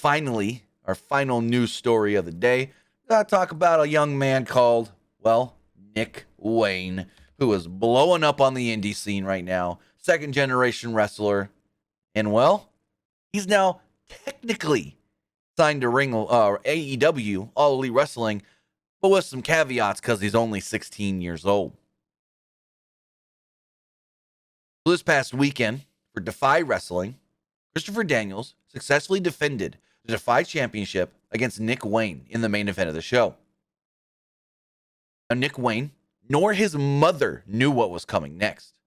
finally, our final news story of the day. Gotta talk about a young man called, well, Nick Wayne, who is blowing up on the indie scene right now. Second generation wrestler. And, well, he's now technically signed to AEW, All Elite Wrestling, but with some caveats because he's only 16 years old. This past weekend for Defy Wrestling, Christopher Daniels successfully defended the Defy Championship against Nick Wayne in the main event of the show. Now, Nick Wayne nor his mother knew what was coming next.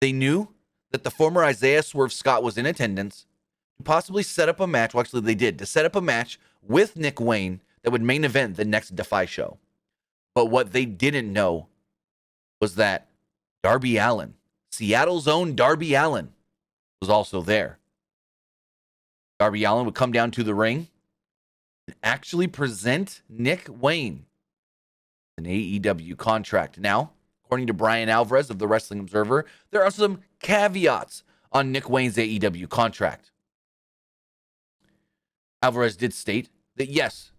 They knew that the former Isaiah Swerve Scott was in attendance to possibly set up a match. Well, actually, they did, to set up a match with Nick Wayne that would main event the next Defy show. But what they didn't know was that Darby Allin, Seattle's own Darby Allin, was also there. Darby Allin would come down to the ring and actually present Nick Wayne an AEW contract. Now, according to Brian Alvarez of the Wrestling Observer, there are some caveats on Nick Wayne's AEW contract. Alvarez did state that yes,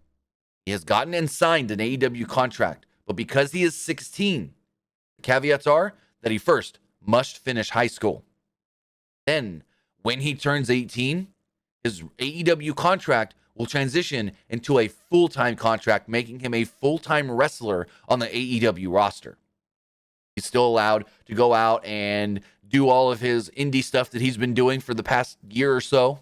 he has gotten and signed an AEW contract, but because he is 16, the caveats are that he first must finish high school. Then, when he turns 18, his AEW contract will transition into a full-time contract, making him a full-time wrestler on the AEW roster. He's still allowed to go out and do all of his indie stuff that he's been doing for the past year or so.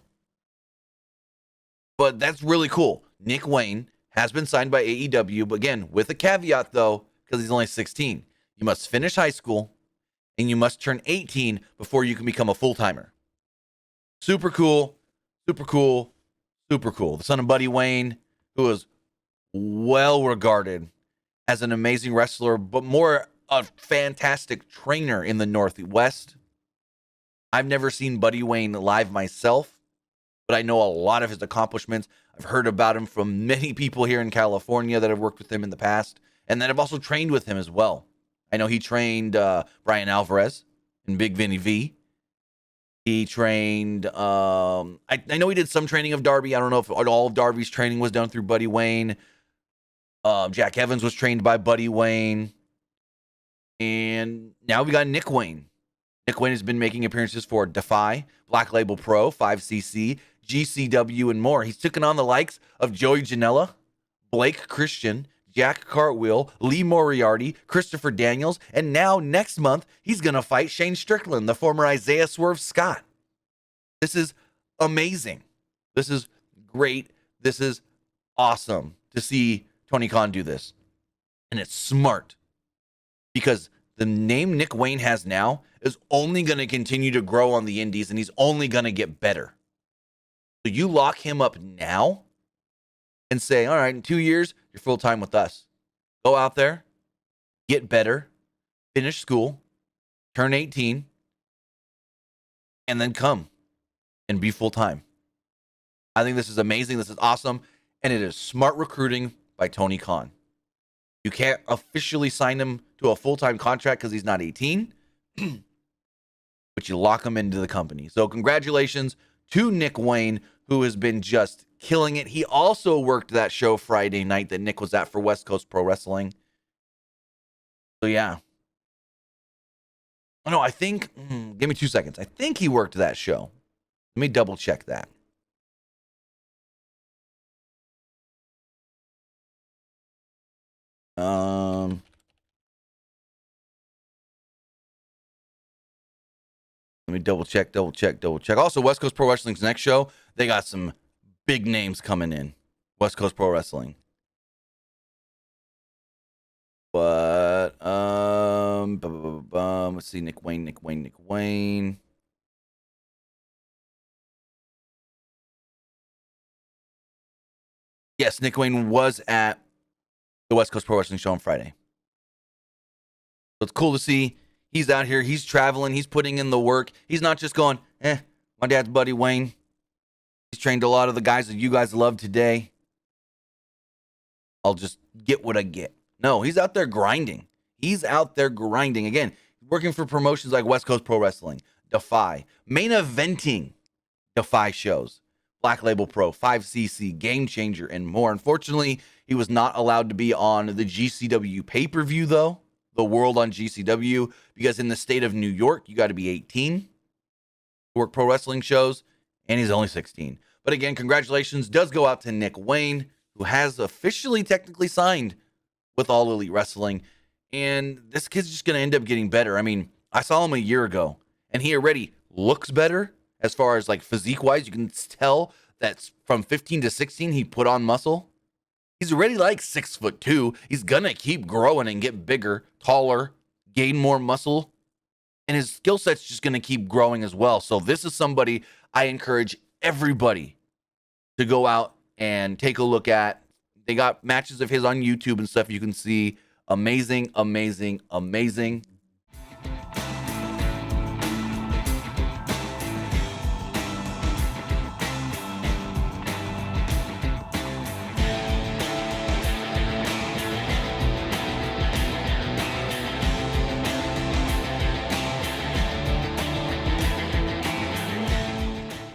But that's really cool. Nick Wayne has been signed by AEW, but again, with a caveat though, because he's only 16. You must finish high school, and you must turn 18 before you can become a full-timer. Super cool, super cool, super cool. The son of Buddy Wayne, who is well regarded as an amazing wrestler, but more a fantastic trainer in the Northwest. I've never seen Buddy Wayne live myself, but I know a lot of his accomplishments. I've heard about him from many people here in California that have worked with him in the past, and that have also trained with him as well. I know he trained Brian Alvarez and Big Vinny V. He trained, I know he did some training of Darby. I don't know if all of Darby's training was done through Buddy Wayne. Jack Evans was trained by Buddy Wayne. And now we got Nick Wayne. Nick Wayne has been making appearances for Defy, Black Label Pro, 5cc, GCW, and more. He's taken on the likes of Joey Janela, Blake Christian, Jack Cartwheel, Lee Moriarty, Christopher Daniels, and now next month, he's going to fight Shane Strickland, the former Isaiah Swerve Scott. This is amazing. This is great. This is awesome to see Tony Khan do this. And it's smart because the name Nick Wayne has now is only going to continue to grow on the indies, and he's only going to get better. So you lock him up now and say, all right, in 2 years, you're full-time with us. Go out there, get better, finish school, turn 18, and then come and be full-time. I think this is amazing. This is awesome. And it is smart recruiting by Tony Khan. You can't officially sign him to a full-time contract because he's not 18, but you lock him into the company. So congratulations to Nick Wayne, who has been just killing it. He also worked that show Friday night that Nick was at for West Coast Pro Wrestling. So, yeah. Oh, no, I think, give me 2 seconds. I think he worked that show. Let me double check that. Let me double check. Also, West Coast Pro Wrestling's next show, they got some big names coming in. West Coast Pro Wrestling. But, let's see, Nick Wayne. Yes, Nick Wayne was at the West Coast Pro Wrestling show on Friday. So it's cool to see he's out here. He's traveling. He's putting in the work. He's not just going, my dad's Buddy Wayne. He's trained a lot of the guys that you guys love today. I'll just get what I get. No, he's out there grinding. Again, working for promotions like West Coast Pro Wrestling, Defy, main eventing Defy shows, Black Label Pro, 5cc, Game Changer, and more. Unfortunately, he was not allowed to be on the GCW pay-per-view, though, the World on GCW, because in the state of New York, you got to be 18 to work pro wrestling shows, and he's only 16. But again, congratulations does go out to Nick Wayne, who has officially technically signed with All Elite Wrestling. And this kid's just going to end up getting better. I mean, I saw him a year ago, and he already looks better as far as like physique-wise. You can tell that from 15 to 16, he put on muscle. He's already like 6'2". He's going to keep growing and get bigger, taller, gain more muscle. And his skill set's just going to keep growing as well. So this is somebody I encourage everybody to go out and take a look at. They got matches of his on YouTube and stuff you can see. Amazing, amazing, amazing.